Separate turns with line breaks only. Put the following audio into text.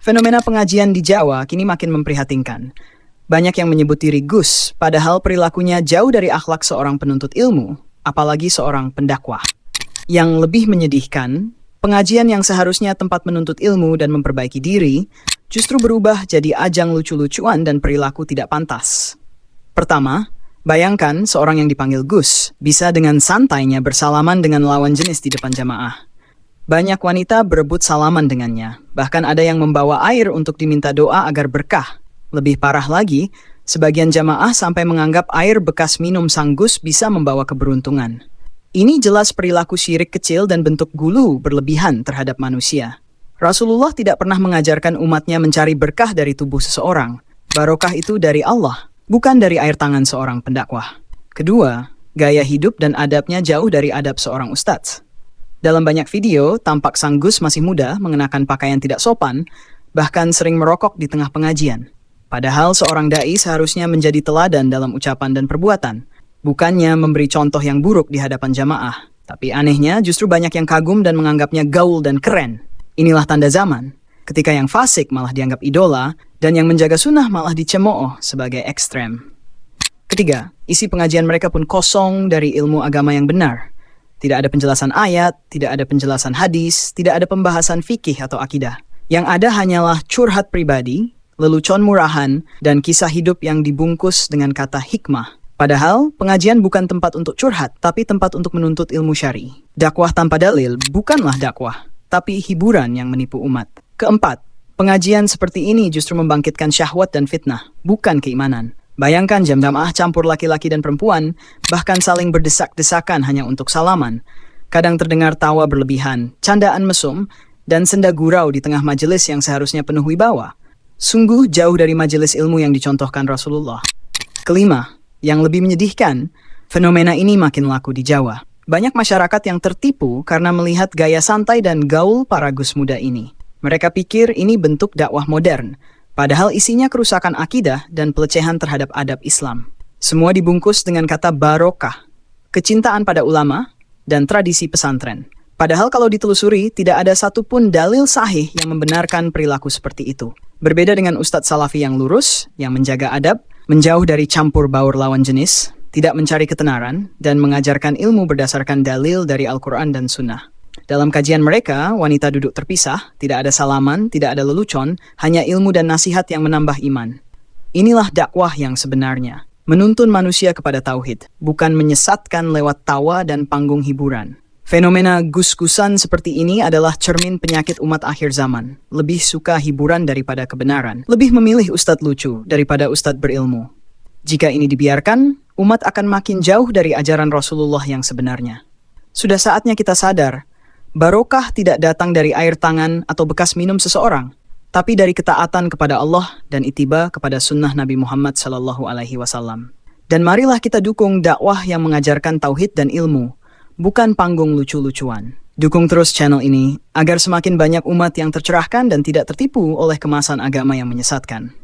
Fenomena pengajian di Jawa kini makin memprihatinkan. Banyak yang menyebut diri Gus, padahal perilakunya jauh dari akhlak seorang penuntut ilmu, apalagi seorang pendakwah. Yang lebih menyedihkan, pengajian yang seharusnya tempat menuntut ilmu dan memperbaiki diri, justru berubah jadi ajang lucu-lucuan dan perilaku tidak pantas. Pertama, bayangkan seorang yang dipanggil Gus bisa dengan santainya bersalaman dengan lawan jenis di depan jamaah. Banyak wanita berebut salaman dengannya, bahkan ada yang membawa air untuk diminta doa agar berkah. Lebih parah lagi, sebagian jamaah sampai menganggap air bekas minum sang Gus bisa membawa keberuntungan. Ini jelas perilaku syirik kecil dan bentuk gulu berlebihan terhadap manusia. Rasulullah tidak pernah mengajarkan umatnya mencari berkah dari tubuh seseorang. Barokah itu dari Allah, bukan dari air tangan seorang pendakwah. Kedua, gaya hidup dan adabnya jauh dari adab seorang ustadz. Dalam banyak video, tampak sang Gus masih muda mengenakan pakaian tidak sopan, bahkan sering merokok di tengah pengajian. Padahal seorang dai seharusnya menjadi teladan dalam ucapan dan perbuatan, bukannya memberi contoh yang buruk di hadapan jamaah. Tapi anehnya justru banyak yang kagum dan menganggapnya gaul dan keren. Inilah tanda zaman, ketika yang fasik malah dianggap idola, dan yang menjaga sunnah malah dicemooh sebagai ekstrem. Ketiga, isi pengajian mereka pun kosong dari ilmu agama yang benar. Tidak ada penjelasan ayat, tidak ada penjelasan hadis, tidak ada pembahasan fikih atau akidah. Yang ada hanyalah curhat pribadi, lelucon murahan, dan kisah hidup yang dibungkus dengan kata hikmah. Padahal, pengajian bukan tempat untuk curhat, tapi tempat untuk menuntut ilmu syar'i. Dakwah tanpa dalil bukanlah dakwah, tapi hiburan yang menipu umat. Keempat, pengajian seperti ini justru membangkitkan syahwat dan fitnah, bukan keimanan. Bayangkan jamaah campur laki-laki dan perempuan, bahkan saling berdesak-desakan hanya untuk salaman. Kadang terdengar tawa berlebihan, candaan mesum, dan senda gurau di tengah majelis yang seharusnya penuh wibawa. Sungguh jauh dari majelis ilmu yang dicontohkan Rasulullah. Kelima, yang lebih menyedihkan, fenomena ini makin laku di Jawa. Banyak masyarakat yang tertipu karena melihat gaya santai dan gaul para Gus muda ini. Mereka pikir ini bentuk dakwah modern, padahal isinya kerusakan akidah dan pelecehan terhadap adab Islam. Semua dibungkus dengan kata barokah, kecintaan pada ulama, dan tradisi pesantren. Padahal kalau ditelusuri, tidak ada satupun dalil sahih yang membenarkan perilaku seperti itu. Berbeda dengan Ustadz Salafi yang lurus, yang menjaga adab, menjauh dari campur baur lawan jenis, tidak mencari ketenaran, dan mengajarkan ilmu berdasarkan dalil dari Al-Quran dan Sunnah. Dalam kajian mereka, wanita duduk terpisah, tidak ada salaman, tidak ada lelucon, hanya ilmu dan nasihat yang menambah iman. Inilah dakwah yang sebenarnya, menuntun manusia kepada tauhid, bukan menyesatkan lewat tawa dan panggung hiburan. Fenomena gus-gusan seperti ini adalah cermin penyakit umat akhir zaman. Lebih suka hiburan daripada kebenaran, lebih memilih ustadz lucu daripada ustadz berilmu. Jika ini dibiarkan, umat akan makin jauh dari ajaran Rasulullah yang sebenarnya. Sudah saatnya kita sadar, barokah tidak datang dari air tangan atau bekas minum seseorang, tapi dari ketaatan kepada Allah dan ittiba kepada sunnah Nabi Muhammad SAW. Dan marilah kita dukung dakwah yang mengajarkan tauhid dan ilmu, bukan panggung lucu-lucuan. Dukung terus channel ini, agar semakin banyak umat yang tercerahkan dan tidak tertipu oleh kemasan agama yang menyesatkan.